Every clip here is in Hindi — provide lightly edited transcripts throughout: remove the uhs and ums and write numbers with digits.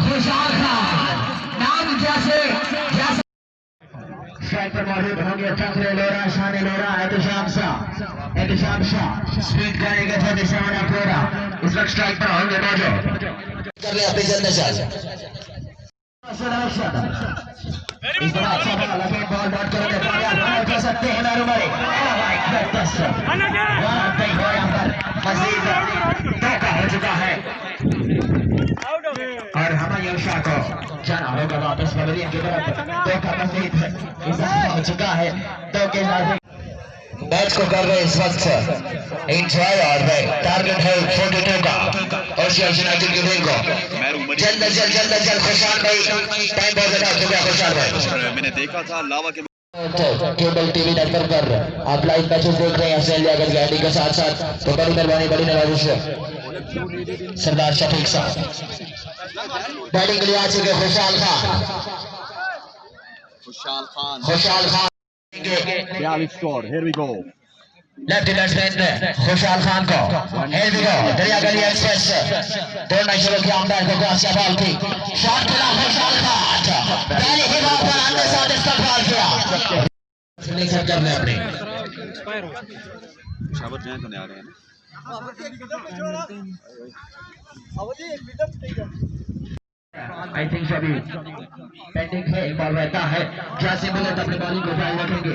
खुशहाल खान नाम जैसे स्ट्राइक पर मौजूद होंगे फखरे लोरा, शान लोरा, एहतशाम शाह स्पीड करेंगे तो दिशाना पूरा इस वक्त स्ट्राइक पर होंगे मौजूद कर ले अपनी जल्द नशा इस बार अच्छा बॉल लगे बॉल डॉट करोगे कामयाब कर सकते हैं नारुमारी मजीद धोखा हो चुका है और हमारे शाह को जाना होगा वापस पवेलियन की तरफ। धोखा मजीद हो चुका है तो के मैच को कर रहे इस वक्त एंजॉय और टारगेट है 42 का और यूनाइटेड की टीम को जल्द खुशहाल भाई टाइम बहुत ज्यादा हो चुका है। खुशहाल भाई मैंने देखा था लावा के केबल टीवी नेटवर्क पर आप लाइव मैचेस देख रहे हैं ऑस्ट्रेलिया के गाड़ी के साथ साथ तो बड़ी मेहरबानी बड़ी नवाजिश सरदार शफीक साहब बैटिंग के लिए आ चुके Khushal Khan score here we go left batsman Khushal Khan को हियर वी गो दरिया गली एक्सप्रेस दौड़ना शुरू किया आमदार को क्रॉस या बॉल की शॉट खेला खुशहाल खान पहले ही बॉल पर आने साथ इस्तेमाल किया सिलेक्शन करने अपने शाबाश जय तो नहीं आ रहे हैं आई थिंक सभी पेंडिंग है एक बॉल रहता है क्या से बुलेट अपनी बॉलिंग को जारी रखेंगे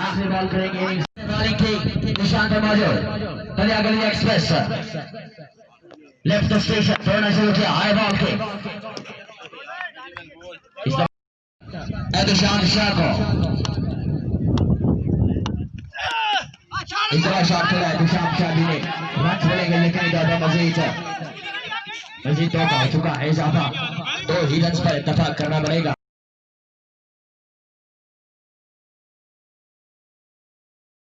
आखिरी बॉल करेंगे बॉलिंग की निशान पर मौजूद दरिया गली एक्सप्रेस लेफ्ट स्टेशन दौड़ना शुरू किया हाई बॉल के एहतशाम शाह को इस तरह शॉट खेला एहतशाम शाह भी ने रन छोड़ेंगे लेकिन ज्यादा मजीद धोखा हो चुका है इजाफा 2 ही रन पर इत्तेफाक करना पड़ेगा।